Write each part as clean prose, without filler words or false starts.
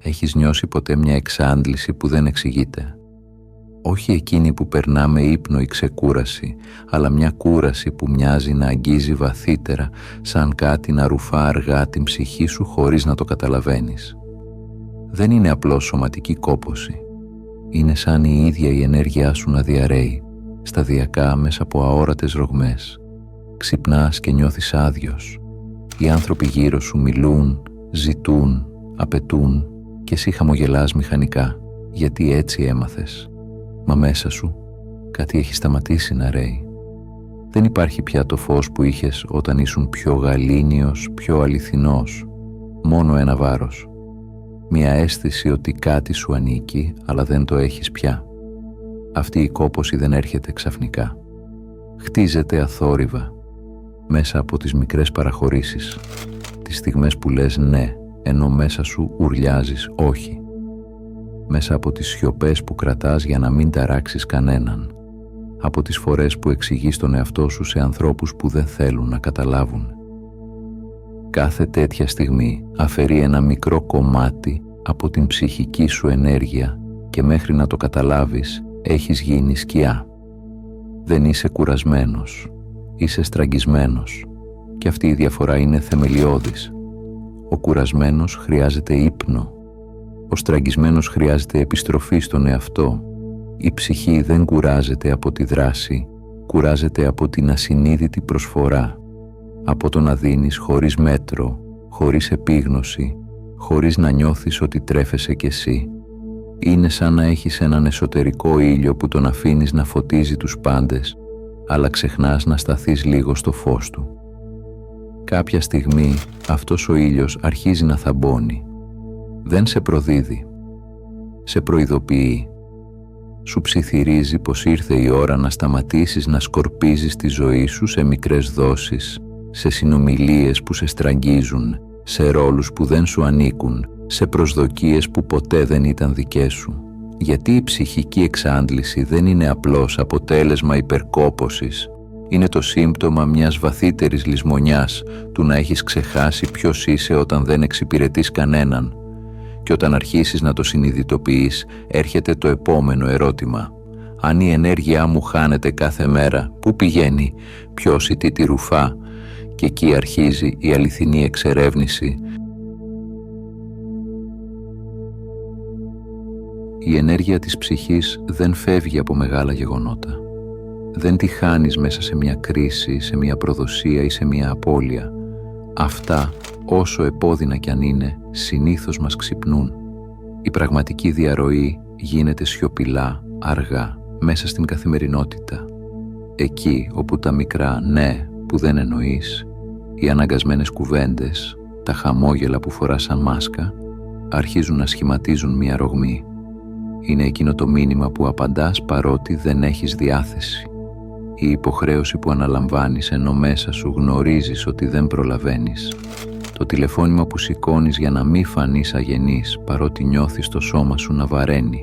Έχεις νιώσει ποτέ μια εξάντληση που δεν εξηγείται? Όχι εκείνη που περνά με ύπνο ή ξεκούραση, αλλά μια κούραση που μοιάζει να αγγίζει βαθύτερα, σαν κάτι να ρουφά αργά την ψυχή σου χωρίς να το καταλαβαίνεις. Δεν είναι απλώς σωματική κόπωση. Είναι σαν η ίδια η ενέργειά σου να διαρρέει, σταδιακά μέσα από αόρατες ρογμές. Ξυπνάς και νιώθεις άδειος. Οι άνθρωποι γύρω σου μιλούν, ζητούν, απαιτούν και εσύ χαμογελάς μηχανικά, γιατί έτσι έμαθες. Μα μέσα σου κάτι έχει σταματήσει να ρέει. Δεν υπάρχει πια το φως που είχες όταν ήσουν πιο γαλήνιος, πιο αληθινός. Μόνο ένα βάρος. Μια αίσθηση ότι κάτι σου ανήκει, αλλά δεν το έχεις πια. Αυτή η κόπωση δεν έρχεται ξαφνικά. Χτίζεται αθόρυβα, μέσα από τις μικρές παραχωρήσεις. Τις στιγμές που λες ναι, ενώ μέσα σου ουρλιάζεις όχι. Μέσα από τις σιωπές που κρατάς για να μην ταράξεις κανέναν. Από τις φορές που εξηγείς τον εαυτό σου σε ανθρώπους που δεν θέλουν να καταλάβουν. Κάθε τέτοια στιγμή αφαιρεί ένα μικρό κομμάτι από την ψυχική σου ενέργεια και μέχρι να το καταλάβεις έχεις γίνει σκιά. Δεν είσαι κουρασμένος, είσαι στραγγισμένος και αυτή η διαφορά είναι θεμελιώδης. Ο κουρασμένος χρειάζεται ύπνο. Ο στραγγισμένος χρειάζεται επιστροφή στον εαυτό. Η ψυχή δεν κουράζεται από τη δράση, κουράζεται από την ασυνείδητη προσφορά. Από το να δίνεις χωρίς μέτρο, χωρίς επίγνωση, χωρίς να νιώθεις ότι τρέφεσαι κι εσύ. Είναι σαν να έχεις έναν εσωτερικό ήλιο που τον αφήνεις να φωτίζει τους πάντες, αλλά ξεχνάς να σταθείς λίγο στο φως του. Κάποια στιγμή αυτός ο ήλιος αρχίζει να θαμπώνει. Δεν σε προδίδει. Σε προειδοποιεί. Σου ψιθυρίζει πως ήρθε η ώρα να σταματήσεις να σκορπίζεις τη ζωή σου σε μικρές δόσεις, σε συνομιλίες που σε στραγγίζουν, σε ρόλους που δεν σου ανήκουν, σε προσδοκίες που ποτέ δεν ήταν δικές σου. Γιατί η ψυχική εξάντληση δεν είναι απλώς αποτέλεσμα υπερκόπωσης. Είναι το σύμπτωμα μιας βαθύτερης λησμονιάς, του να έχεις ξεχάσει ποιος είσαι όταν δεν εξυπηρετείς κανέναν. Και όταν αρχίσεις να το συνειδητοποιείς, έρχεται το επόμενο ερώτημα. Αν η ενέργειά μου χάνεται κάθε μέρα, πού πηγαίνει, ποιος ή τι ρουφά? Και εκεί αρχίζει η αληθινή εξερεύνηση. Η ενέργεια της ψυχής δεν φεύγει από μεγάλα γεγονότα. Δεν τη χάνεις μέσα σε μια κρίση, σε μια προδοσία ή σε μια απώλεια. Αυτά, όσο επώδυνα κι αν είναι, συνήθως μας ξυπνούν. Η πραγματική διαρροή γίνεται σιωπηλά, αργά, μέσα στην καθημερινότητα. Εκεί όπου τα μικρά ναι που δεν εννοείς, οι αναγκασμένες κουβέντες, τα χαμόγελα που φοράς σαν μάσκα, αρχίζουν να σχηματίζουν μια ρογμή. Είναι εκείνο το μήνυμα που απαντάς παρότι δεν έχεις διάθεση. Η υποχρέωση που αναλαμβάνεις ενώ μέσα σου γνωρίζεις ότι δεν προλαβαίνεις. Το τηλεφώνημα που σηκώνεις για να μην φανείς αγενής παρότι νιώθεις το σώμα σου να βαραίνει.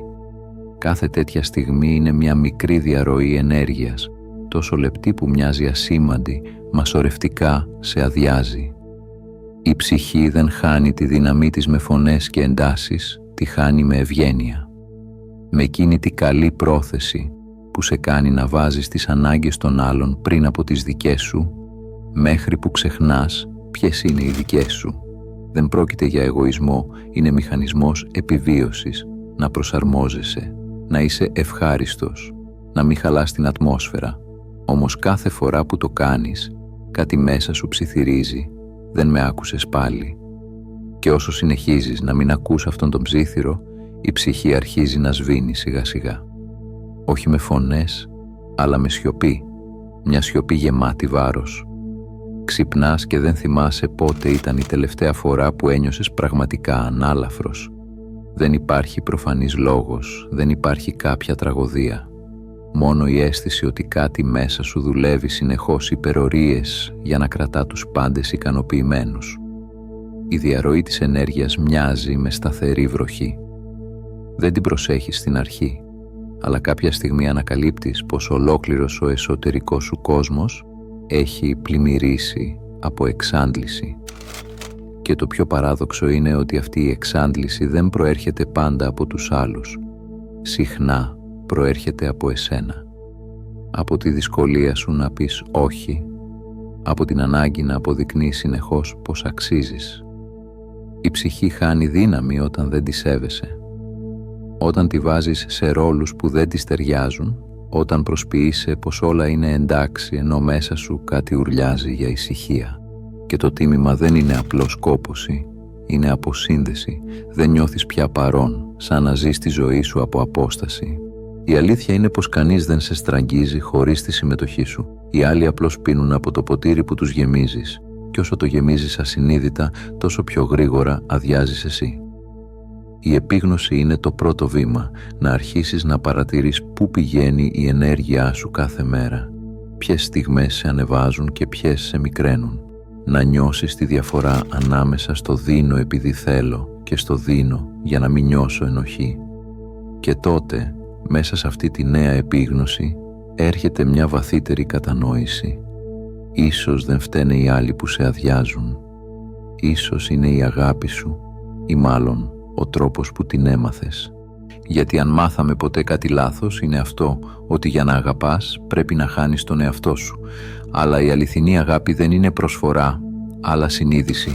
Κάθε τέτοια στιγμή είναι μια μικρή διαρροή ενέργειας, τόσο λεπτή που μοιάζει ασήμαντη, μα σωρευτικά σε αδειάζει. Η ψυχή δεν χάνει τη δύναμή της με φωνές και εντάσεις, τη χάνει με ευγένεια. Με εκείνη τη καλή πρόθεση που σε κάνει να βάζεις τις ανάγκες των άλλων πριν από τις δικές σου, μέχρι που ξεχνάς ποιες είναι οι δικές σου. Δεν πρόκειται για εγωισμό, είναι μηχανισμός επιβίωσης, να προσαρμόζεσαι, να είσαι ευχάριστος, να μην χαλάς την ατμόσφαιρα. Όμως κάθε φορά που το κάνεις, κάτι μέσα σου ψιθυρίζει, δεν με άκουσες πάλι. Και όσο συνεχίζεις να μην ακούς αυτόν τον ψίθυρο, η ψυχή αρχίζει να σβήνει σιγά σιγά. Όχι με φωνές, αλλά με σιωπή, μια σιωπή γεμάτη βάρος. Ξυπνάς και δεν θυμάσαι πότε ήταν η τελευταία φορά που ένιωσες πραγματικά ανάλαφρος. Δεν υπάρχει προφανής λόγος, δεν υπάρχει κάποια τραγωδία. Μόνο η αίσθηση ότι κάτι μέσα σου δουλεύει συνεχώς υπερορίες για να κρατά τους πάντες ικανοποιημένους. Η διαρροή της ενέργειας μοιάζει με σταθερή βροχή. Δεν την προσέχεις στην αρχή, αλλά κάποια στιγμή ανακαλύπτεις πως ολόκληρος ο εσωτερικός σου κόσμος έχει πλημμυρίσει από εξάντληση. Και Και το πιο παράδοξο είναι ότι αυτή η εξάντληση δεν προέρχεται πάντα από τους άλλους. Συχνά προέρχεται από εσένα. Από τη δυσκολία σου να πεις όχι, από την ανάγκη να αποδεικνύεις συνεχώς πως αξίζεις. Η ψυχή χάνει δύναμη όταν δεν τη σέβεσαι. Όταν τη βάζεις σε ρόλους που δεν της ταιριάζουν, όταν προσποιείσαι πως όλα είναι εντάξει ενώ μέσα σου κάτι ουρλιάζει για ησυχία. Και το τίμημα δεν είναι απλώς κόπωση, είναι αποσύνδεση. Δεν νιώθεις πια παρόν, σαν να ζεις τη ζωή σου από απόσταση. Η αλήθεια είναι πως κανείς δεν σε στραγγίζει χωρίς τη συμμετοχή σου. Οι άλλοι απλώς πίνουν από το ποτήρι που τους γεμίζεις. Και όσο το γεμίζεις ασυνείδητα, τόσο πιο γρήγορα αδειάζεις εσύ. Η επίγνωση είναι το πρώτο βήμα, να αρχίσεις να παρατηρείς πού πηγαίνει η ενέργειά σου κάθε μέρα. Ποιες στιγμές σε ανεβάζουν και ποιες σε μικραίνουν. Να νιώσεις τη διαφορά ανάμεσα στο δίνω επειδή θέλω και στο δίνω για να μην νιώσω ενοχή. Και τότε, μέσα σε αυτή τη νέα επίγνωση, έρχεται μια βαθύτερη κατανόηση. Ίσως δεν φταίνε οι άλλοι που σε αδειάζουν. Ίσως είναι η αγάπη σου ή μάλλον ο τρόπος που την έμαθες. Γιατί αν μάθαμε ποτέ κάτι λάθος είναι αυτό, ότι για να αγαπάς πρέπει να χάνεις τον εαυτό σου. Αλλά η αληθινή αγάπη δεν είναι προσφορά, αλλά συνείδηση.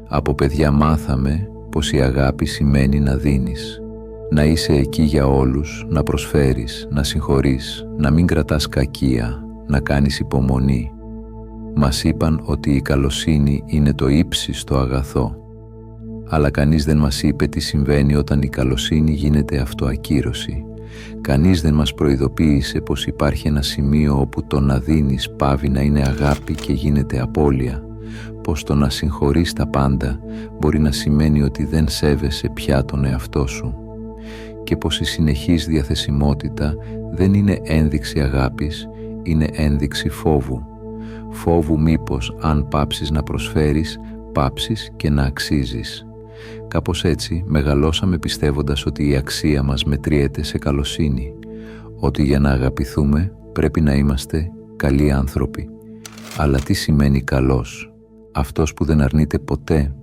Από παιδιά μάθαμε πως η αγάπη σημαίνει να δίνεις. Να είσαι εκεί για όλους, να προσφέρεις, να συγχωρείς, να μην κρατάς κακία, να κάνεις υπομονή. Μας είπαν ότι η καλοσύνη είναι το ύψιστο αγαθό. Αλλά κανείς δεν μας είπε τι συμβαίνει όταν η καλοσύνη γίνεται αυτοακύρωση. Κανείς δεν μας προειδοποίησε πως υπάρχει ένα σημείο όπου το να δίνεις πάβει να είναι αγάπη και γίνεται απώλεια. Πως το να συγχωρείς τα πάντα μπορεί να σημαίνει ότι δεν σέβεσαι πια τον εαυτό σου. Και πως η συνεχής διαθεσιμότητα δεν είναι ένδειξη αγάπης, είναι ένδειξη φόβου. Φόβου μήπως αν πάψεις να προσφέρεις, πάψεις και να αξίζεις. Κάπως έτσι μεγαλώσαμε πιστεύοντας ότι η αξία μας μετριέται σε καλοσύνη, ότι για να αγαπηθούμε πρέπει να είμαστε καλοί άνθρωποι. Αλλά τι σημαίνει καλός? Αυτός που δεν αρνείται ποτέ,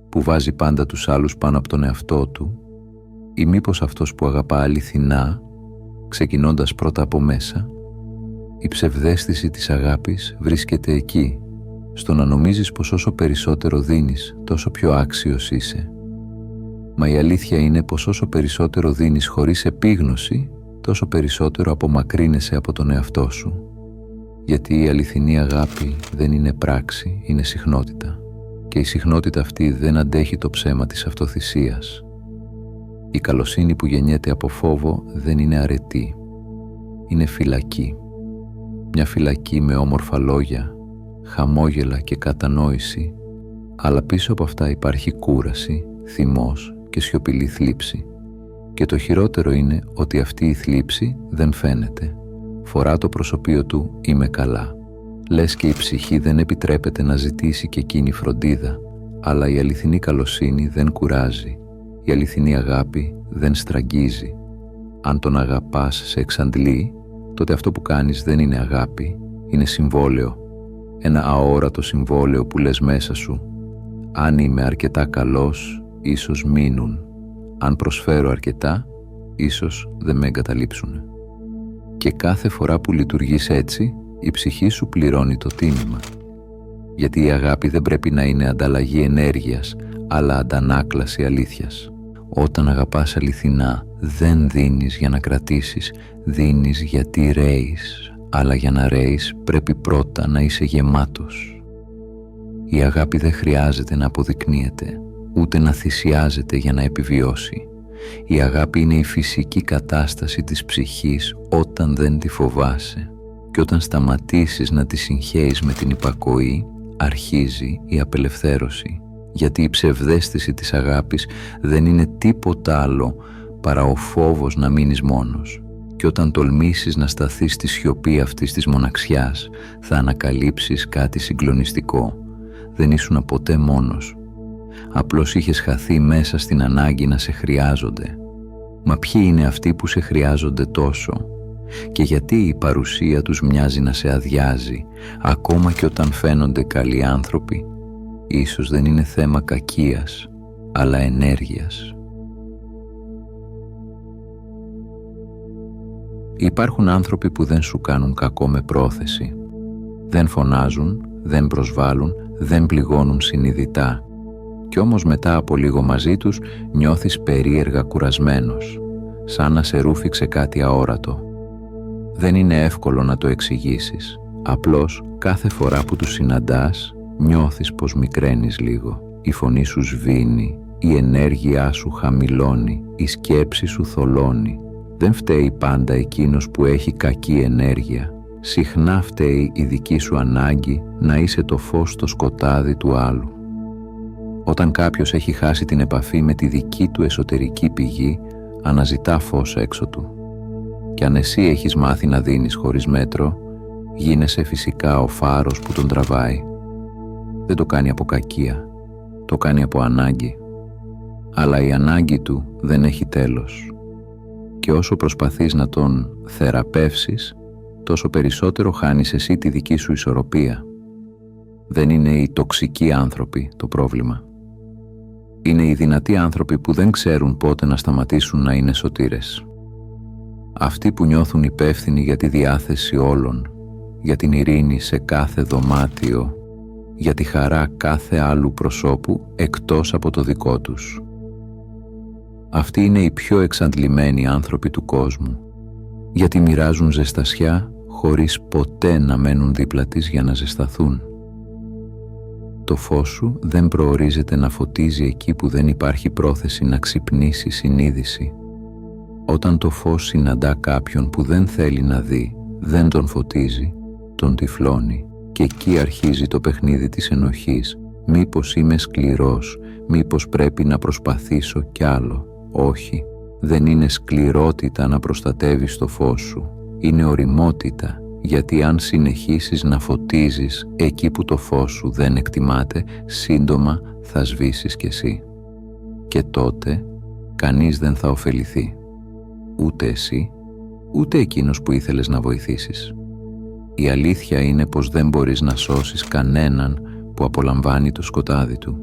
που βάζει πάντα τους άλλους πάνω από τον εαυτό του, ή μήπως αυτός που αγαπά αληθινά, ξεκινώντας πρώτα από μέσα? Η ψευδαίσθηση της αγάπης βρίσκεται εκεί, στο να νομίζεις πως όσο περισσότερο δίνεις, τόσο πιο άξιος είσαι. Μα η αλήθεια είναι πως όσο περισσότερο δίνεις χωρίς επίγνωση, τόσο περισσότερο απομακρύνεσαι από τον εαυτό σου. Γιατί η αληθινή αγάπη δεν είναι πράξη, είναι συχνότητα. Και η συχνότητα αυτή δεν αντέχει το ψέμα της αυτοθυσίας. Η καλοσύνη που γεννιέται από φόβο δεν είναι αρετή. Είναι φυλακή. Μια φυλακή με όμορφα λόγια, χαμόγελα και κατανόηση, αλλά πίσω από αυτά υπάρχει κούραση, θυμός και σιωπηλή θλίψη. Και το χειρότερο είναι ότι αυτή η θλίψη δεν φαίνεται. Φορά το προσωπείο του «είμαι καλά». Λες και η ψυχή δεν επιτρέπεται να ζητήσει και εκείνη φροντίδα, αλλά η αληθινή καλοσύνη δεν κουράζει. Η αληθινή αγάπη δεν στραγγίζει. Αν τον αγαπάς σε εξαντλεί, τότε αυτό που κάνεις δεν είναι αγάπη, είναι συμβόλαιο. Ένα αόρατο συμβόλαιο που λες μέσα σου. Αν είμαι αρκετά καλός, ίσως μείνουν. Αν προσφέρω αρκετά, ίσως δεν με εγκαταλείψουν. Και κάθε φορά που λειτουργείς έτσι, η ψυχή σου πληρώνει το τίμημα. Γιατί η αγάπη δεν πρέπει να είναι ανταλλαγή ενέργειας, αλλά αντανάκλαση αλήθειας. Όταν αγαπάς αληθινά, δεν δίνεις για να κρατήσεις, δίνεις γιατί ρέεις. Αλλά για να ρέεις πρέπει πρώτα να είσαι γεμάτος. Η αγάπη δεν χρειάζεται να αποδεικνύεται, ούτε να θυσιάζεται για να επιβιώσει. Η αγάπη είναι η φυσική κατάσταση της ψυχής όταν δεν τη φοβάσαι. Και όταν σταματήσεις να τη συγχέεις με την υπακοή, αρχίζει η απελευθέρωση. Γιατί η ψευδαίσθηση της αγάπης δεν είναι τίποτα άλλο παρά ο φόβος να μείνεις μόνος. Και όταν τολμήσεις να σταθείς στη σιωπή αυτής της μοναξιάς, θα ανακαλύψεις κάτι συγκλονιστικό. Δεν ήσουν ποτέ μόνος. Απλώς είχες χαθεί μέσα στην ανάγκη να σε χρειάζονται. Μα ποιοι είναι αυτοί που σε χρειάζονται τόσο? και γιατί η παρουσία τους μοιάζει να σε αδειάζει, ακόμα και όταν φαίνονται καλοί άνθρωποι. Ίσως δεν είναι θέμα κακίας, αλλά ενέργειας. Υπάρχουν άνθρωποι που δεν σου κάνουν κακό με πρόθεση. Δεν φωνάζουν, δεν προσβάλλουν, δεν πληγώνουν συνειδητά. Κι όμως μετά από λίγο μαζί τους νιώθεις περίεργα κουρασμένος, σαν να σε ρούφηξε κάτι αόρατο. Δεν είναι εύκολο να το εξηγήσεις. Απλώς κάθε φορά που τους συναντάς νιώθεις πως μικραίνεις λίγο. Η φωνή σου σβήνει, η ενέργειά σου χαμηλώνει, η σκέψη σου θολώνει. Δεν φταίει πάντα εκείνος που έχει κακή ενέργεια. Συχνά φταίει η δική σου ανάγκη να είσαι το φως στο σκοτάδι του άλλου. Όταν κάποιος έχει χάσει την επαφή με τη δική του εσωτερική πηγή, αναζητά φως έξω του. Κι αν εσύ έχεις μάθει να δίνεις χωρίς μέτρο, γίνεσαι φυσικά ο φάρος που τον τραβάει. Δεν το κάνει από κακία, το κάνει από ανάγκη. Αλλά η ανάγκη του δεν έχει τέλος. Και όσο προσπαθείς να τον θεραπεύσεις, τόσο περισσότερο χάνεις εσύ τη δική σου ισορροπία. Δεν είναι οι τοξικοί άνθρωποι το πρόβλημα. Είναι οι δυνατοί άνθρωποι που δεν ξέρουν πότε να σταματήσουν να είναι σωτήρες. Αυτοί που νιώθουν υπεύθυνοι για τη διάθεση όλων, για την ειρήνη σε κάθε δωμάτιο, για τη χαρά κάθε άλλου προσώπου εκτός από το δικό τους. Αυτοί είναι οι πιο εξαντλημένοι άνθρωποι του κόσμου, γιατί μοιράζουν ζεστασιά χωρίς ποτέ να μένουν δίπλα της για να ζεσταθούν. Το φως σου δεν προορίζεται να φωτίζει εκεί που δεν υπάρχει πρόθεση να ξυπνήσει συνείδηση. Όταν το φως συναντά κάποιον που δεν θέλει να δει, δεν τον φωτίζει, τον τυφλώνει και εκεί αρχίζει το παιχνίδι της ενοχής. Μήπως είμαι σκληρός, μήπως πρέπει να προσπαθήσω κι άλλο. Όχι, δεν είναι σκληρότητα να προστατεύεις το φως σου. Είναι ωριμότητα, γιατί αν συνεχίσεις να φωτίζεις εκεί που το φως σου δεν εκτιμάται, σύντομα θα σβήσεις κι εσύ. Και τότε κανείς δεν θα ωφεληθεί. Ούτε εσύ, ούτε εκείνος που ήθελες να βοηθήσεις. Η αλήθεια είναι πως δεν μπορείς να σώσεις κανέναν που απολαμβάνει το σκοτάδι του.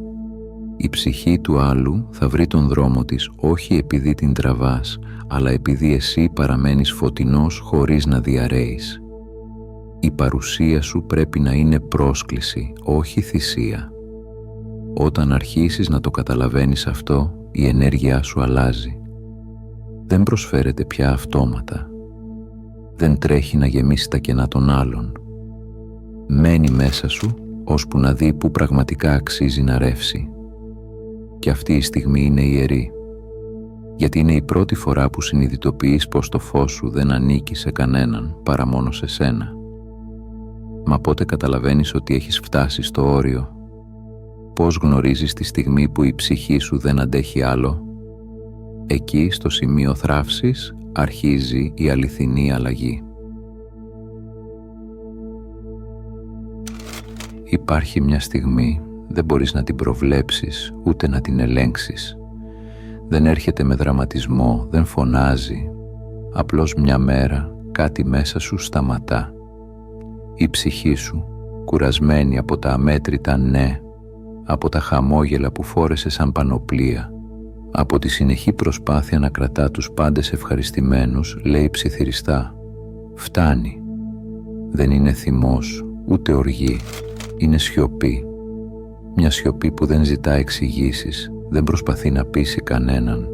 Η ψυχή του άλλου θα βρει τον δρόμο της όχι επειδή την τραβάς, αλλά επειδή εσύ παραμένεις φωτεινός χωρίς να διαρρέεις. Η παρουσία σου πρέπει να είναι πρόσκληση, όχι θυσία. Όταν αρχίσεις να το καταλαβαίνεις αυτό, η ενέργειά σου αλλάζει. Δεν προσφέρεται πια αυτόματα. Δεν τρέχει να γεμίσει τα κενά των άλλων. Μένει μέσα σου, ώσπου να δει που πραγματικά αξίζει να ρεύσει. Και αυτή η στιγμή είναι ιερή. Γιατί είναι η πρώτη φορά που συνειδητοποιείς πως το φως σου δεν ανήκει σε κανέναν παρά μόνο σε σένα. Μα πότε καταλαβαίνεις ότι έχεις φτάσει στο όριο? Πώς γνωρίζεις τη στιγμή που η ψυχή σου δεν αντέχει άλλο? Εκεί, στο σημείο θράψης, αρχίζει η αληθινή αλλαγή. Υπάρχει μια στιγμή, δεν μπορείς να την προβλέψεις, ούτε να την ελέγξεις. Δεν έρχεται με δραματισμό, δεν φωνάζει. Απλώς μια μέρα κάτι μέσα σου σταματά. Η ψυχή σου, κουρασμένη από τα αμέτρητα ναι, από τα χαμόγελα που φόρεσε σαν πανοπλία, από τη συνεχή προσπάθεια να κρατά τους πάντες ευχαριστημένους, λέει ψιθυριστά: «Φτάνει». Δεν είναι θυμός, ούτε οργή. Είναι σιωπή. Μια σιωπή που δεν ζητά εξηγήσεις, δεν προσπαθεί να πείσει κανέναν.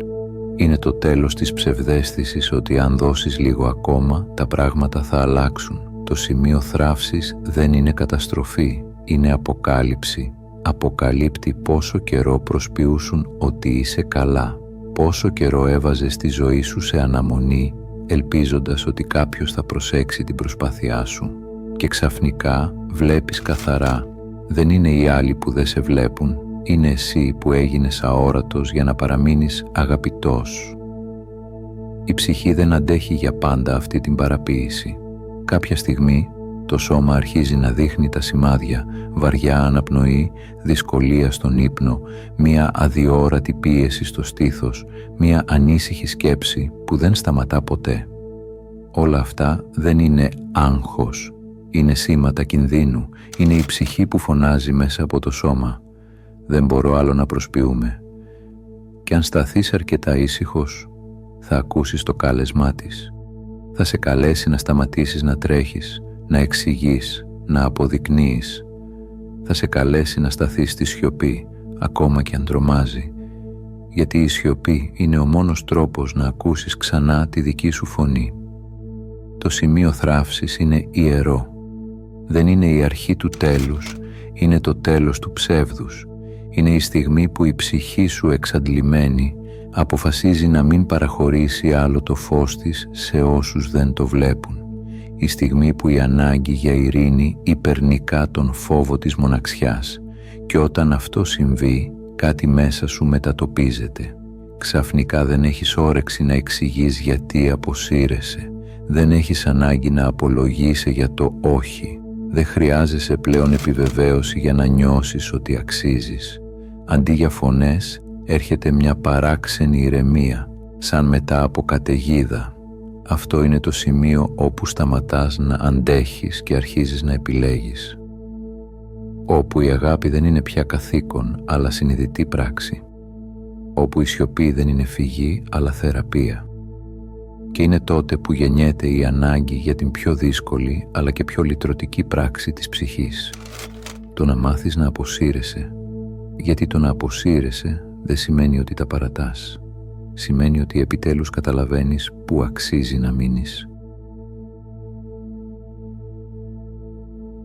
Είναι το τέλος της ψευδαίσθησης ότι αν δώσεις λίγο ακόμα, τα πράγματα θα αλλάξουν. Το σημείο θράψης δεν είναι καταστροφή, είναι αποκάλυψη. Αποκαλύπτει πόσο καιρό προσποιούσουν ότι είσαι καλά, πόσο καιρό έβαζες τη ζωή σου σε αναμονή, ελπίζοντας ότι κάποιος θα προσέξει την προσπάθειά σου. Και ξαφνικά βλέπεις καθαρά. Δεν είναι οι άλλοι που δεν σε βλέπουν, είναι εσύ που έγινες αόρατος για να παραμείνεις αγαπητός. Η ψυχή δεν αντέχει για πάντα αυτή την παραποίηση. Κάποια στιγμή το σώμα αρχίζει να δείχνει τα σημάδια, βαριά αναπνοή, δυσκολία στον ύπνο, μία αδιόρατη πίεση στο στήθος, μία ανήσυχη σκέψη που δεν σταματά ποτέ. όλα αυτά δεν είναι άγχος, είναι σήματα κινδύνου, είναι η ψυχή που φωνάζει μέσα από το σώμα. Δεν μπορώ άλλο να προσποιούμε. Και αν σταθείς αρκετά ήσυχος, θα ακούσεις το κάλεσμά της. Θα σε καλέσει να σταματήσεις να τρέχεις, να εξηγείς, να αποδεικνύεις. Θα σε καλέσει να σταθείς στη σιωπή, ακόμα και αν τρομάζει, γιατί η σιωπή είναι ο μόνος τρόπος να ακούσεις ξανά τη δική σου φωνή. Το σημείο θράψης είναι ιερό. Δεν είναι η αρχή του τέλους, είναι το τέλος του ψεύδους. Είναι η στιγμή που η ψυχή σου εξαντλημένη αποφασίζει να μην παραχωρήσει άλλο το φως της σε όσους δεν το βλέπουν. Η στιγμή που η ανάγκη για ειρήνη υπερνικά τον φόβο της μοναξιάς. Και όταν αυτό συμβεί, κάτι μέσα σου μετατοπίζεται. Ξαφνικά δεν έχεις όρεξη να εξηγείς γιατί αποσύρεσαι. Δεν έχεις ανάγκη να απολογείσαι για το όχι. Δεν χρειάζεσαι πλέον επιβεβαίωση για να νιώσεις ότι αξίζεις. Αντί για φωνές, έρχεται μια παράξενη ηρεμία, σαν μετά από καταιγίδα. Αυτό είναι το σημείο όπου σταματάς να αντέχεις και αρχίζεις να επιλέγεις. Όπου η αγάπη δεν είναι πια καθήκον, αλλά συνειδητή πράξη. Όπου η σιωπή δεν είναι φυγή, αλλά θεραπεία. Και είναι τότε που γεννιέται η ανάγκη για την πιο δύσκολη, αλλά και πιο λυτρωτική πράξη της ψυχής. Το να μάθεις να αποσύρεσαι. Γιατί το να αποσύρεσαι δεν σημαίνει ότι τα παρατάς. Σημαίνει ότι επιτέλους καταλαβαίνεις πού αξίζει να μείνεις.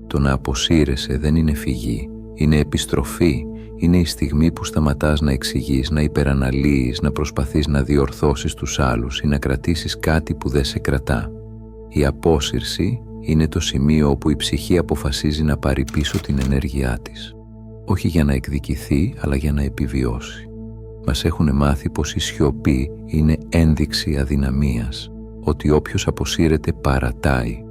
Το να αποσύρεσαι δεν είναι φυγή, είναι επιστροφή, είναι η στιγμή που σταματάς να εξηγείς, να υπεραναλύεις, να προσπαθείς να διορθώσεις τους άλλους ή να κρατήσεις κάτι που δεν σε κρατά. Η απόσυρση είναι το σημείο όπου η ψυχή αποφασίζει να πάρει πίσω την ενέργειά της. Όχι για να εκδικηθεί, αλλά για να επιβιώσει. Μας έχουν μάθει πως η σιωπή είναι ένδειξη αδυναμίας, ότι όποιος αποσύρεται παρατάει.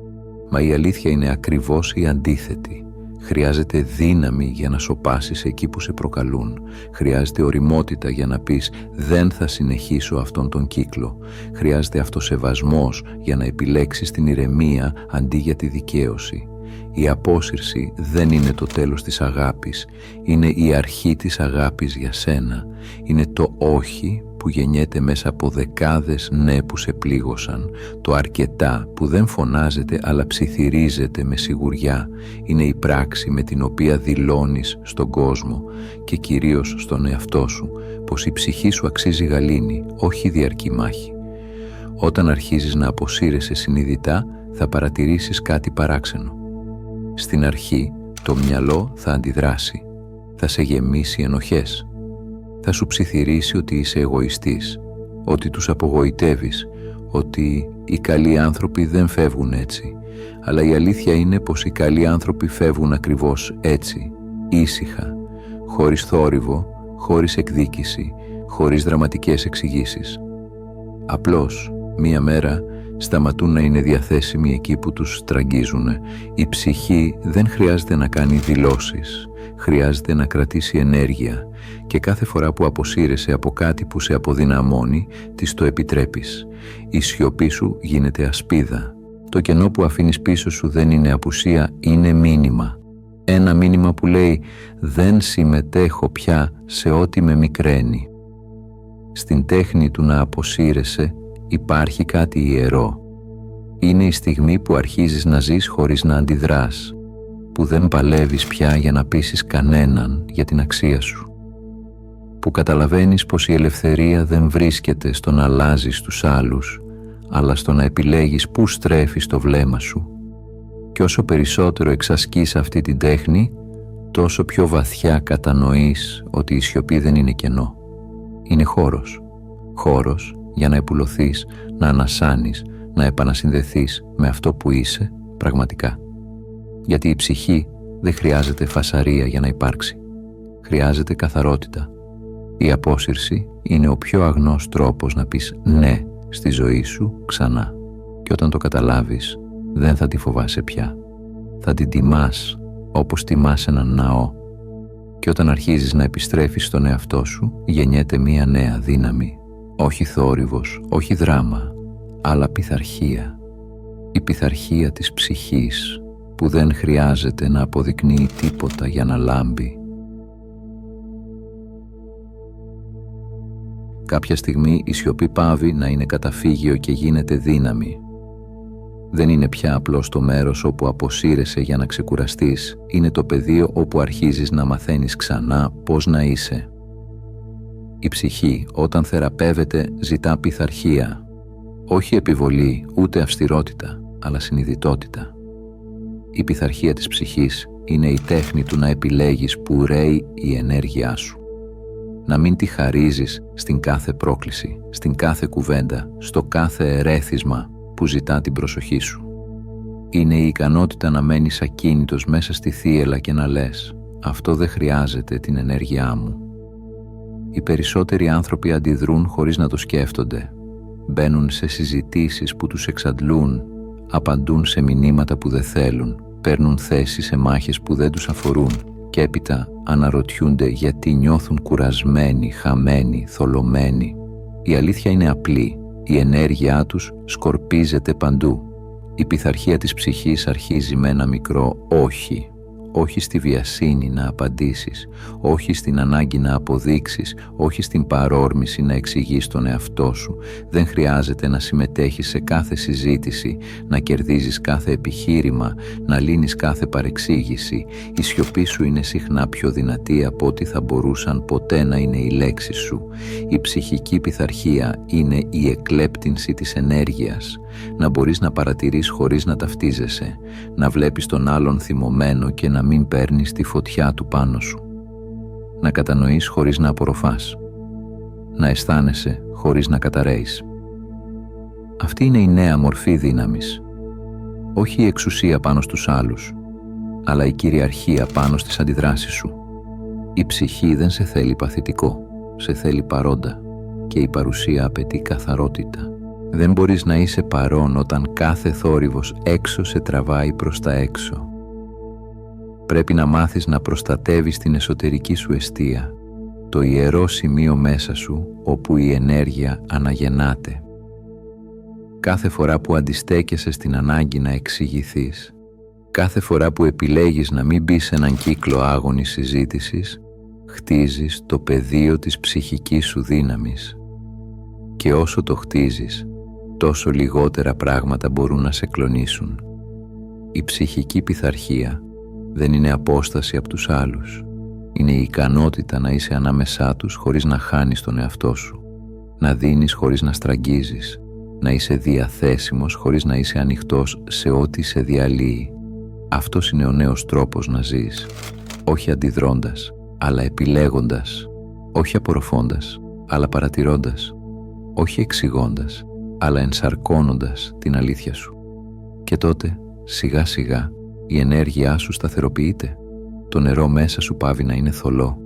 Μα η αλήθεια είναι ακριβώς η αντίθετη. Χρειάζεται δύναμη για να σωπάσεις εκεί που σε προκαλούν. Χρειάζεται ωριμότητα για να πεις «δεν θα συνεχίσω αυτόν τον κύκλο». Χρειάζεται αυτοσεβασμός για να επιλέξεις την ηρεμία αντί για τη δικαίωση. Η απόσυρση δεν είναι το τέλος της αγάπης. Είναι η αρχή της αγάπης για σένα. Είναι το όχι που γεννιέται μέσα από δεκάδες ναι που σε πλήγωσαν. Το αρκετά που δεν φωνάζεται αλλά ψιθυρίζεται με σιγουριά. Είναι η πράξη με την οποία δηλώνεις στον κόσμο και κυρίως στον εαυτό σου πως η ψυχή σου αξίζει γαλήνη, όχι διαρκή μάχη. Όταν αρχίζεις να αποσύρεσαι συνειδητά θα παρατηρήσεις κάτι παράξενο. Στην αρχή το μυαλό θα αντιδράσει, θα σε γεμίσει ενοχές. Θα σου ψιθυρίσει ότι είσαι εγωιστής, ότι τους απογοητεύεις, ότι οι καλοί άνθρωποι δεν φεύγουν έτσι. Αλλά η αλήθεια είναι πως οι καλοί άνθρωποι φεύγουν ακριβώς έτσι, ήσυχα, χωρίς θόρυβο, χωρίς εκδίκηση, χωρίς δραματικές εξηγήσεις. Απλώς, μία μέρα, σταματούν να είναι διαθέσιμοι εκεί που τους στραγγίζουν. Η ψυχή δεν χρειάζεται να κάνει δηλώσεις, χρειάζεται να κρατήσει ενέργεια και κάθε φορά που αποσύρεσαι από κάτι που σε αποδυναμώνει, της το επιτρέπεις. Η σιωπή σου γίνεται ασπίδα. Το κενό που αφήνεις πίσω σου δεν είναι απουσία, είναι μήνυμα. Ένα μήνυμα που λέει «δεν συμμετέχω πια σε ό,τι με μικραίνει». Στην τέχνη του να αποσύρεσαι υπάρχει κάτι ιερό. Είναι η στιγμή που αρχίζεις να ζεις χωρίς να αντιδράς, που δεν παλεύεις πια για να πείσεις κανέναν για την αξία σου, που καταλαβαίνεις πως η ελευθερία δεν βρίσκεται στο να αλλάζεις τους άλλους, αλλά στο να επιλέγεις πού στρέφεις το βλέμμα σου. Και όσο περισσότερο εξασκείς αυτή την τέχνη, τόσο πιο βαθιά κατανοείς ότι η σιωπή δεν είναι κενό. Είναι χώρος. Χώρος για να επουλωθείς, να ανασάνεις, να επανασυνδεθείς με αυτό που είσαι πραγματικά. Γιατί η ψυχή δεν χρειάζεται φασαρία για να υπάρξει. Χρειάζεται καθαρότητα. Η απόσυρση είναι ο πιο αγνός τρόπος να πεις ναι στη ζωή σου ξανά. Και όταν το καταλάβεις, δεν θα τη φοβάσαι πια. Θα την τιμάς όπως τιμάς έναν ναό. Και όταν αρχίζεις να επιστρέφεις στον εαυτό σου, γεννιέται μία νέα δύναμη. Όχι θόρυβος, όχι δράμα, αλλά πειθαρχία. Η πειθαρχία της ψυχής που δεν χρειάζεται να αποδεικνύει τίποτα για να λάμπει. Κάποια στιγμή η σιωπή πάβει να είναι καταφύγιο και γίνεται δύναμη. Δεν είναι πια απλώς το μέρος όπου αποσύρεσαι για να ξεκουραστείς, είναι το πεδίο όπου αρχίζεις να μαθαίνεις ξανά πώς να είσαι. Η ψυχή όταν θεραπεύεται ζητά πειθαρχία, όχι επιβολή ούτε αυστηρότητα, αλλά συνειδητότητα. Η πειθαρχία της ψυχής είναι η τέχνη του να επιλέγεις που ρέει η ενέργειά σου. Να μην τη χαρίζεις στην κάθε πρόκληση, στην κάθε κουβέντα, στο κάθε ερέθισμα που ζητά την προσοχή σου. Είναι η ικανότητα να μένεις ακίνητος μέσα στη θύελλα και να λες «Αυτό δεν χρειάζεται την ενέργειά μου». Οι περισσότεροι άνθρωποι αντιδρούν χωρίς να το σκέφτονται. Μπαίνουν σε συζητήσεις που τους εξαντλούν, απαντούν σε μηνύματα που δεν θέλουν, παίρνουν θέση σε μάχες που δεν τους αφορούν και έπειτα αναρωτιούνται γιατί νιώθουν κουρασμένοι, χαμένοι, θολωμένοι. Η αλήθεια είναι απλή. Η ενέργειά τους σκορπίζεται παντού. Η πειθαρχία της ψυχής αρχίζει με ένα μικρό «όχι». Όχι στη βιασύνη να απαντήσεις, όχι στην ανάγκη να αποδείξεις, όχι στην παρόρμηση να εξηγείς τον εαυτό σου. Δεν χρειάζεται να συμμετέχεις σε κάθε συζήτηση, να κερδίζεις κάθε επιχείρημα, να λύνεις κάθε παρεξήγηση. Η σιωπή σου είναι συχνά πιο δυνατή από ό,τι θα μπορούσαν ποτέ να είναι οι λέξεις σου. Η ψυχική πειθαρχία είναι η εκλέπτυνση της ενέργειας. Να μπορείς να παρατηρείς χωρίς να ταυτίζεσαι, να βλέπεις τον άλλον θυμωμένο και να μην παίρνεις τη φωτιά του πάνω σου. Να κατανοείς χωρίς να απορροφάς. Να αισθάνεσαι χωρίς να καταραίεις. Αυτή είναι η νέα μορφή δύναμης. Όχι η εξουσία πάνω στους άλλους, αλλά η κυριαρχία πάνω στις αντιδράσεις σου. Η ψυχή δεν σε θέλει παθητικό, σε θέλει παρόντα και η παρουσία απαιτεί καθαρότητα. Δεν μπορείς να είσαι παρόν όταν κάθε θόρυβος έξω σε τραβάει προς τα έξω. Πρέπει να μάθεις να προστατεύεις την εσωτερική σου εστία, το ιερό σημείο μέσα σου όπου η ενέργεια αναγεννάται. Κάθε φορά που αντιστέκεσαι στην ανάγκη να εξηγηθείς, κάθε φορά που επιλέγεις να μην μπεις σε έναν κύκλο άγωνης συζήτησης, χτίζεις το πεδίο της ψυχικής σου δύναμης. Και όσο το χτίζεις, τόσο λιγότερα πράγματα μπορούν να σε κλονίσουν. Η ψυχική πειθαρχία δεν είναι απόσταση από τους άλλους. Είναι η ικανότητα να είσαι ανάμεσά τους χωρίς να χάνεις τον εαυτό σου, να δίνεις χωρίς να στραγγίζεις, να είσαι διαθέσιμος χωρίς να είσαι ανοιχτός σε ό,τι σε διαλύει. Αυτός είναι ο νέος τρόπος να ζεις, όχι αντιδρώντας, αλλά επιλέγοντας, όχι απορροφώντας, αλλά παρατηρώντας, όχι εξηγώντας, αλλά ενσαρκώνοντας την αλήθεια σου. Και τότε, σιγά σιγά, η ενέργειά σου σταθεροποιείται. Το νερό μέσα σου πάβει να είναι θολό.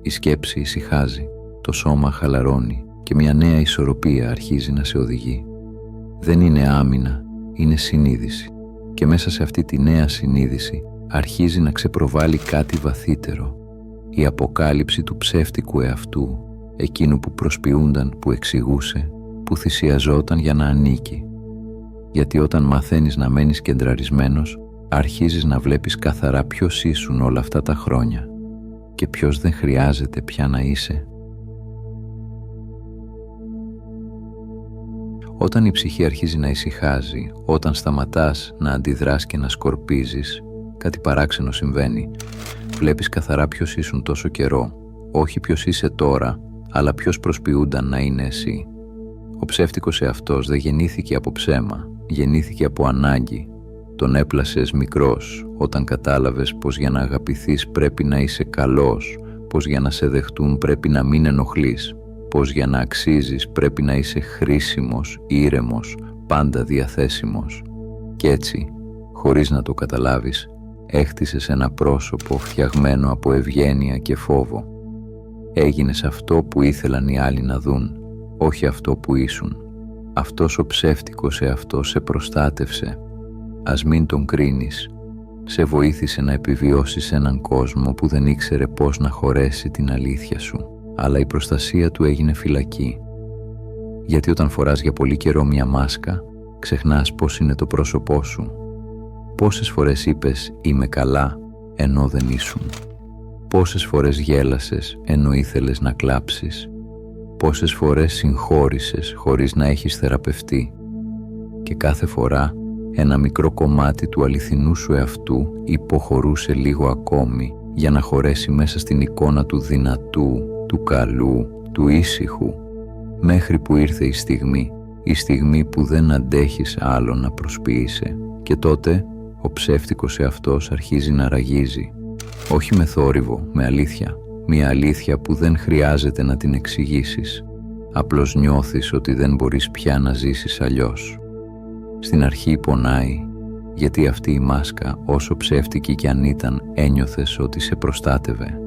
Η σκέψη ησυχάζει, το σώμα χαλαρώνει και μια νέα ισορροπία αρχίζει να σε οδηγεί. Δεν είναι άμυνα, είναι συνείδηση. Και μέσα σε αυτή τη νέα συνείδηση αρχίζει να ξεπροβάλλει κάτι βαθύτερο. Η αποκάλυψη του ψεύτικου εαυτού, εκείνου που προσποιούνταν, που εξηγούσε, που θυσιαζόταν για να ανήκει. Γιατί όταν μαθαίνεις να μένεις κεντραρισμένος, αρχίζεις να βλέπεις καθαρά ποιος ήσουν όλα αυτά τα χρόνια και ποιος δεν χρειάζεται πια να είσαι. Όταν η ψυχή αρχίζει να ησυχάζει, όταν σταματάς να αντιδράς και να σκορπίζεις, κάτι παράξενο συμβαίνει. Βλέπεις καθαρά ποιος ήσουν τόσο καιρό, όχι ποιος είσαι τώρα, αλλά ποιος προσποιούνταν να είναι εσύ. Ο ψεύτικος εαυτός δεν γεννήθηκε από ψέμα, γεννήθηκε από ανάγκη. Τον έπλασες μικρός όταν κατάλαβες πως για να αγαπηθείς πρέπει να είσαι καλός, πως για να σε δεχτούν πρέπει να μην ενοχλείς, πως για να αξίζεις πρέπει να είσαι χρήσιμος, ήρεμος, πάντα διαθέσιμος. Κι έτσι, χωρίς να το καταλάβεις, έχτισες ένα πρόσωπο φτιαγμένο από ευγένεια και φόβο. Έγινες αυτό που ήθελαν οι άλλοι να δουν, όχι αυτό που ήσουν. Αυτός ο ψεύτικος εαυτός σε προστάτευσε. Ας μην τον κρίνεις. Σε βοήθησε να επιβιώσεις έναν κόσμο που δεν ήξερε πώς να χωρέσει την αλήθεια σου, αλλά η προστασία του έγινε φυλακή. Γιατί όταν φοράς για πολύ καιρό μια μάσκα, Ξεχνάς πώς είναι το πρόσωπό σου. Πόσες φορές είπες «είμαι καλά» ενώ δεν ήσουν. Πόσες φορές γέλασες ενώ ήθελες να κλάψεις. Πόσες φορές συγχώρησες χωρίς να έχεις θεραπευτεί. Και κάθε φορά ένα μικρό κομμάτι του αληθινού σου εαυτού υποχωρούσε λίγο ακόμη για να χωρέσει μέσα στην εικόνα του δυνατού, του καλού, του ήσυχου, μέχρι που ήρθε η στιγμή που δεν αντέχεις άλλο να προσποιείσαι. Και τότε ο ψεύτικος εαυτός αρχίζει να ραγίζει. Όχι με θόρυβο, με αλήθεια. Μια αλήθεια που δεν χρειάζεται να την εξηγήσεις. Απλώς νιώθεις ότι δεν μπορείς πια να ζήσεις αλλιώς. Στην αρχή πονάει, γιατί αυτή η μάσκα, όσο ψεύτικη κι αν ήταν, ένιωθες ότι σε προστάτευε.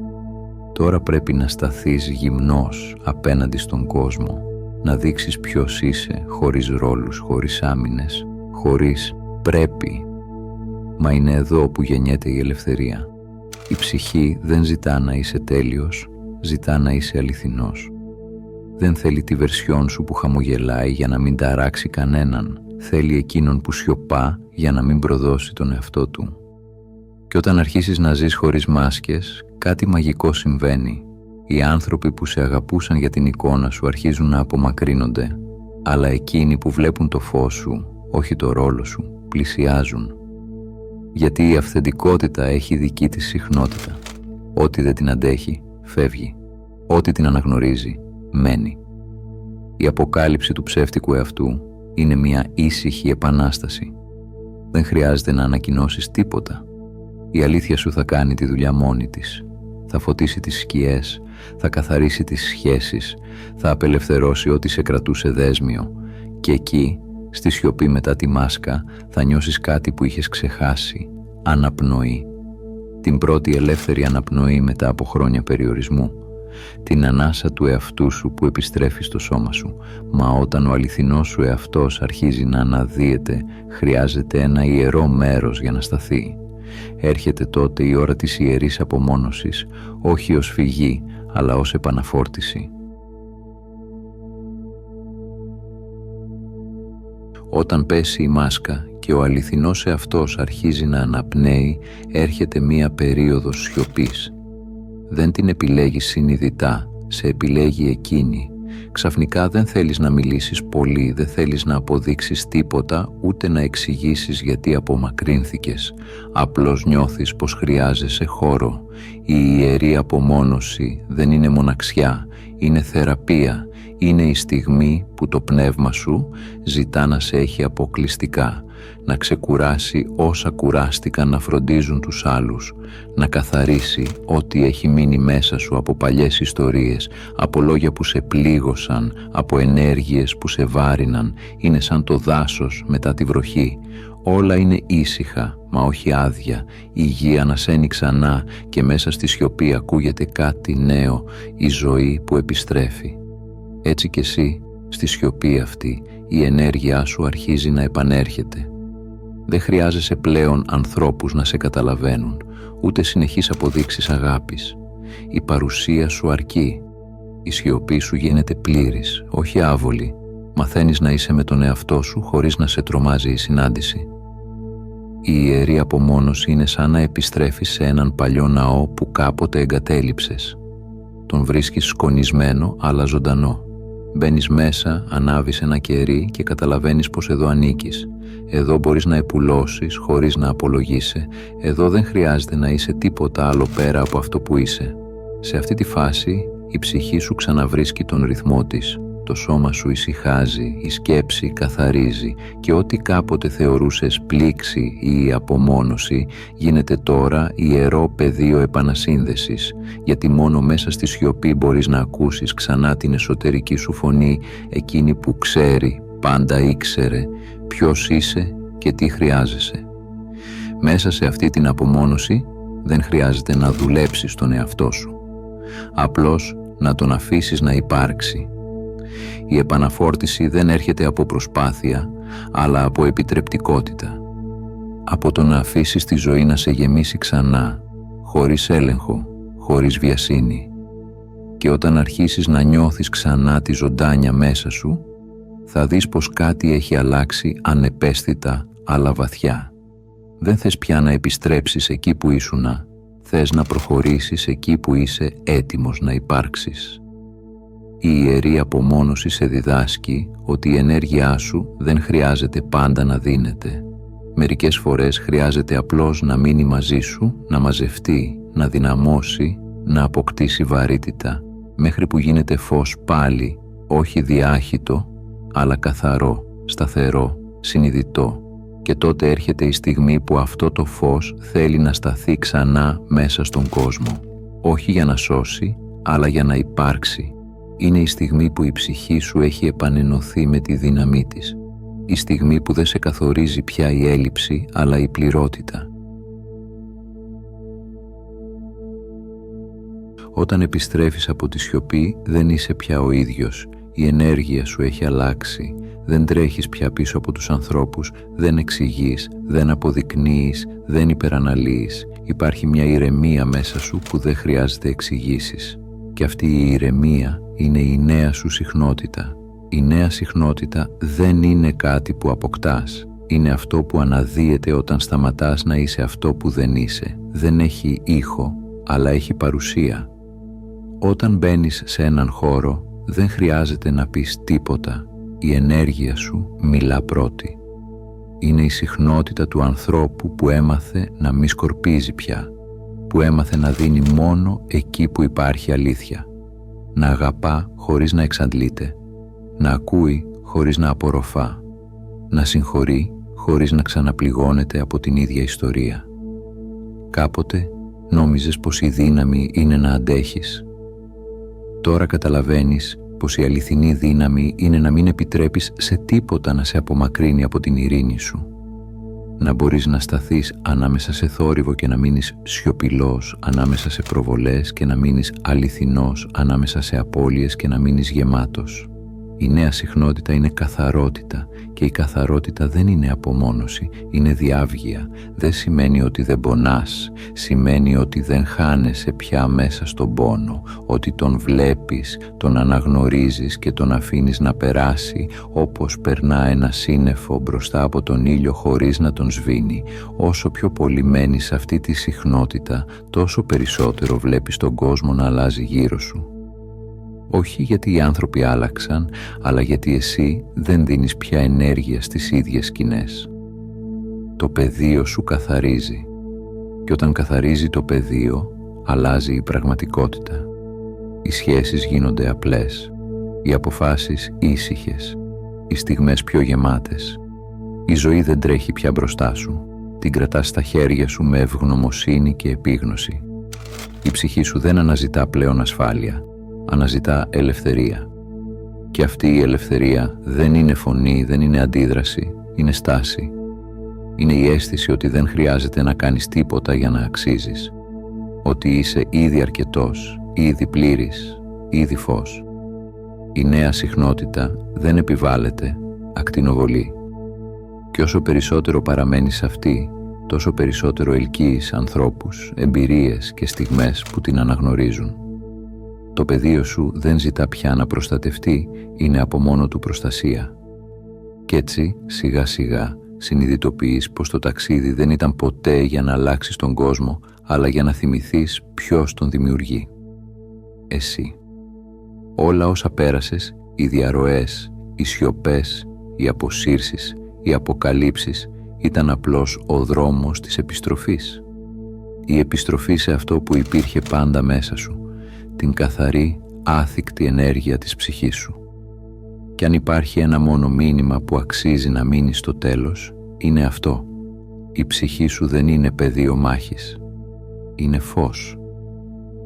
Τώρα πρέπει να σταθείς γυμνός απέναντι στον κόσμο, να δείξεις ποιος είσαι, χωρίς ρόλους, χωρίς άμυνες, χωρίς πρέπει. Μα είναι εδώ που γεννιέται η ελευθερία. Η ψυχή δεν ζητά να είσαι τέλειος, ζητά να είσαι αληθινός. Δεν θέλει τη βερσιόν σου που χαμογελάει για να μην ταράξει κανέναν. Θέλει εκείνον που σιωπά για να μην προδώσει τον εαυτό του. Και όταν αρχίσεις να ζεις χωρίς μάσκες, κάτι μαγικό συμβαίνει. Οι άνθρωποι που σε αγαπούσαν για την εικόνα σου αρχίζουν να απομακρύνονται, αλλά εκείνοι που βλέπουν το φως σου, όχι το ρόλο σου, πλησιάζουν. Γιατί η αυθεντικότητα έχει δική της συχνότητα. Ό,τι δεν την αντέχει, φεύγει. Ό,τι την αναγνωρίζει, μένει. Η αποκάλυψη του ψεύτικου εαυτού είναι μια ήσυχη επανάσταση. Δεν χρειάζεται να ανακοινώσεις τίποτα. Η αλήθεια σου θα κάνει τη δουλειά μόνη της. Θα φωτίσει τις σκιές, θα καθαρίσει τις σχέσεις, θα απελευθερώσει ό,τι σε κρατούσε δέσμιο. Και εκεί, στη σιωπή μετά τη μάσκα, θα νιώσεις κάτι που είχες ξεχάσει. Αναπνοή. Την πρώτη ελεύθερη αναπνοή μετά από χρόνια περιορισμού. Την ανάσα του εαυτού σου που επιστρέφει στο σώμα σου. Μα όταν ο αληθινός σου εαυτός αρχίζει να αναδύεται, χρειάζεται ένα ιερό μέρος για να σταθεί. Έρχεται τότε η ώρα της ιερής απομόνωσης, όχι ως φυγή, αλλά ως επαναφόρτιση. Όταν πέσει η μάσκα και ο αληθινός εαυτός αρχίζει να αναπνέει, έρχεται μία περίοδος σιωπής. Δεν την επιλέγεις συνειδητά, σε επιλέγει εκείνη. Ξαφνικά δεν θέλεις να μιλήσεις πολύ, δεν θέλεις να αποδείξεις τίποτα, ούτε να εξηγήσεις γιατί απομακρύνθηκες. Απλώς νιώθεις πως χρειάζεσαι χώρο. Η ιερή απομόνωση δεν είναι μοναξιά, είναι θεραπεία. Είναι η στιγμή που το πνεύμα σου ζητά να σε έχει αποκλειστικά, να ξεκουράσει όσα κουράστηκαν να φροντίζουν τους άλλους, να καθαρίσει ό,τι έχει μείνει μέσα σου από παλιές ιστορίες, από λόγια που σε πλήγωσαν, από ενέργειες που σε βάριναν. Είναι σαν το δάσος μετά τη βροχή. Όλα είναι ήσυχα, μα όχι άδεια. Η γη ανασένει ξανά και μέσα στη σιωπή ακούγεται κάτι νέο, η ζωή που επιστρέφει. Έτσι κι εσύ, στη σιωπή αυτή, η ενέργειά σου αρχίζει να επανέρχεται. Δεν χρειάζεσαι πλέον ανθρώπους να σε καταλαβαίνουν, ούτε συνεχείς αποδείξεις αγάπης. Η παρουσία σου αρκεί. Η σιωπή σου γίνεται πλήρης, όχι άβολη. Μαθαίνεις να είσαι με τον εαυτό σου χωρίς να σε τρομάζει η συνάντηση. Η ιερή απομόνωση είναι σαν να επιστρέφεις σε έναν παλιό ναό που κάποτε εγκατέλειψες. Τον βρίσκεις σκονισμένο αλλά ζωντανό. Μπαίνεις μέσα, ανάβεις ένα κερί και καταλαβαίνεις πως εδώ ανήκεις. Εδώ μπορείς να επουλώσεις χωρίς να απολογείσαι. Εδώ δεν χρειάζεται να είσαι τίποτα άλλο πέρα από αυτό που είσαι. Σε αυτή τη φάση η ψυχή σου ξαναβρίσκει τον ρυθμό της. Το σώμα σου ησυχάζει, η σκέψη καθαρίζει και ό,τι κάποτε θεωρούσες πλήξη ή απομόνωση γίνεται τώρα ιερό πεδίο επανασύνδεσης, γιατί μόνο μέσα στη σιωπή μπορείς να ακούσεις ξανά την εσωτερική σου φωνή, εκείνη που ξέρει, πάντα ήξερε ποιος είσαι και τι χρειάζεσαι. Μέσα σε αυτή την απομόνωση δεν χρειάζεται να δουλέψεις τον εαυτό σου, απλώς να τον αφήσεις να υπάρξει. Η επαναφόρτιση δεν έρχεται από προσπάθεια, αλλά από επιτρεπτικότητα. Από το να αφήσεις τη ζωή να σε γεμίσει ξανά, χωρίς έλεγχο, χωρίς βιασύνη. Και όταν αρχίσεις να νιώθεις ξανά τη ζωντάνια μέσα σου, Θα δεις πως κάτι έχει αλλάξει ανεπαίσθητα, αλλά βαθιά. Δεν θες πια να επιστρέψεις εκεί που ήσουνα. Θες να προχωρήσεις εκεί που είσαι έτοιμος να υπάρξεις. Η ιερή απομόνωση σε διδάσκει ότι η ενέργειά σου δεν χρειάζεται πάντα να δίνεται. Μερικές φορές χρειάζεται απλώς να μείνει μαζί σου, να μαζευτεί, να δυναμώσει, να αποκτήσει βαρύτητα, μέχρι που γίνεται φως πάλι, όχι διάχυτο, αλλά καθαρό, σταθερό, συνειδητό. Και τότε έρχεται η στιγμή που αυτό το φως θέλει να σταθεί ξανά μέσα στον κόσμο. Όχι για να σώσει, αλλά για να υπάρξει. Είναι η στιγμή που η ψυχή σου έχει επανενωθεί με τη δύναμή της. Η στιγμή που δεν σε καθορίζει πια η έλλειψη, αλλά η πληρότητα. Όταν επιστρέφεις από τη σιωπή, δεν είσαι πια ο ίδιος. Η ενέργεια σου έχει αλλάξει. Δεν τρέχεις πια πίσω από τους ανθρώπους, δεν εξηγείς, δεν αποδεικνύεις, δεν υπεραναλύεις. Υπάρχει μια ηρεμία μέσα σου που δεν χρειάζεται εξηγήσεις. Και αυτή η ηρεμία είναι η νέα σου συχνότητα. Η νέα συχνότητα δεν είναι κάτι που αποκτάς. Είναι αυτό που αναδύεται όταν σταματάς να είσαι αυτό που δεν είσαι. Δεν έχει ήχο, αλλά έχει παρουσία. Όταν μπαίνεις σε έναν χώρο, δεν χρειάζεται να πεις τίποτα. Η ενέργεια σου μιλά πρώτη. Είναι η συχνότητα του ανθρώπου που έμαθε να μη σκορπίζει πια, που έμαθε να δίνει μόνο εκεί που υπάρχει αλήθεια, να αγαπά χωρίς να εξαντλείται, να ακούει χωρίς να απορροφά, να συγχωρεί χωρίς να ξαναπληγώνεται από την ίδια ιστορία. Κάποτε νόμιζες πως η δύναμη είναι να αντέχεις. Τώρα καταλαβαίνεις πως η αληθινή δύναμη είναι να μην επιτρέπεις σε τίποτα να σε απομακρύνει από την ειρήνη σου. Να μπορείς να σταθείς ανάμεσα σε θόρυβο και να μείνεις σιωπηλός ανάμεσα σε προβολές και να μείνεις αληθινός ανάμεσα σε απώλειες και να μείνεις γεμάτος. Η νέα συχνότητα είναι καθαρότητα και η καθαρότητα δεν είναι απομόνωση, είναι διάβγεια. Δεν σημαίνει ότι δεν πονάς, σημαίνει ότι δεν χάνεσαι πια μέσα στον πόνο, ότι τον βλέπεις, τον αναγνωρίζεις και τον αφήνεις να περάσει όπως περνά ένα σύννεφο μπροστά από τον ήλιο χωρίς να τον σβήνει. Όσο πιο πολύ μένεις σε αυτή τη συχνότητα, τόσο περισσότερο βλέπεις τον κόσμο να αλλάζει γύρω σου. Όχι γιατί οι άνθρωποι άλλαξαν, αλλά γιατί εσύ δεν δίνεις πια ενέργεια στις ίδιες σκηνές. Το πεδίο σου καθαρίζει. Και όταν καθαρίζει το πεδίο, αλλάζει η πραγματικότητα. Οι σχέσεις γίνονται απλές, οι αποφάσεις ήσυχες, οι στιγμές πιο γεμάτες. Η ζωή δεν τρέχει πια μπροστά σου. Την κρατάς στα χέρια σου με ευγνωμοσύνη και επίγνωση. Η ψυχή σου δεν αναζητά πλέον ασφάλεια. Αναζητά ελευθερία. Και αυτή η ελευθερία δεν είναι φωνή, δεν είναι αντίδραση, είναι στάση. Είναι η αίσθηση ότι δεν χρειάζεται να κάνεις τίποτα για να αξίζεις. Ότι είσαι ήδη αρκετός, ήδη πλήρης, ήδη φως. Η νέα συχνότητα δεν επιβάλλεται, ακτινοβολεί. Και όσο περισσότερο παραμένεις σε αυτή, τόσο περισσότερο ελκύεις ανθρώπους, εμπειρίες και στιγμές που την αναγνωρίζουν. Το πεδίο σου δεν ζητά πια να προστατευτεί, είναι από μόνο του προστασία. Κι έτσι, σιγά σιγά, συνειδητοποιείς πως το ταξίδι δεν ήταν ποτέ για να αλλάξεις τον κόσμο, αλλά για να θυμηθείς ποιος τον δημιουργεί. Εσύ. Όλα όσα πέρασες, οι διαρροές, οι σιωπές, οι αποσύρσεις, οι αποκαλύψεις, ήταν απλώς ο δρόμος της επιστροφής. Η επιστροφή σε αυτό που υπήρχε πάντα μέσα σου, την καθαρή, άθικτη ενέργεια της ψυχής σου. Κι αν υπάρχει ένα μόνο μήνυμα που αξίζει να μείνει στο τέλος, είναι αυτό. Η ψυχή σου δεν είναι πεδίο μάχης. Είναι φως.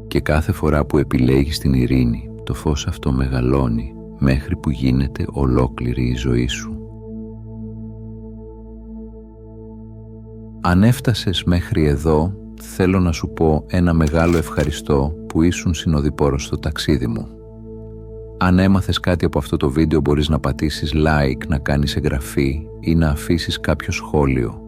Και κάθε φορά που επιλέγεις την ειρήνη, το φως αυτό μεγαλώνει μέχρι που γίνεται ολόκληρη η ζωή σου. Αν έφτασες μέχρι εδώ, θέλω να σου πω ένα μεγάλο ευχαριστώ που ήσουν συνοδοιπόρος στο ταξίδι μου. Αν έμαθες κάτι από αυτό το βίντεο, μπορείς να πατήσεις like, να κάνεις εγγραφή ή να αφήσεις κάποιο σχόλιο.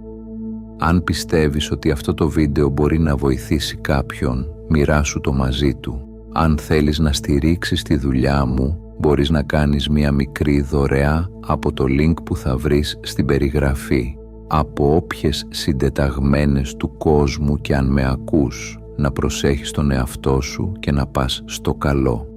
Αν πιστεύεις ότι αυτό το βίντεο μπορεί να βοηθήσει κάποιον, μοιράσου το μαζί του. Αν θέλεις να στηρίξεις τη δουλειά μου, μπορείς να κάνεις μία μικρή δωρεά από το link που θα βρεις στην περιγραφή. Από όποιες συντεταγμένες του κόσμου και αν με ακούς, να προσέχεις τον εαυτό σου και να πας στο καλό.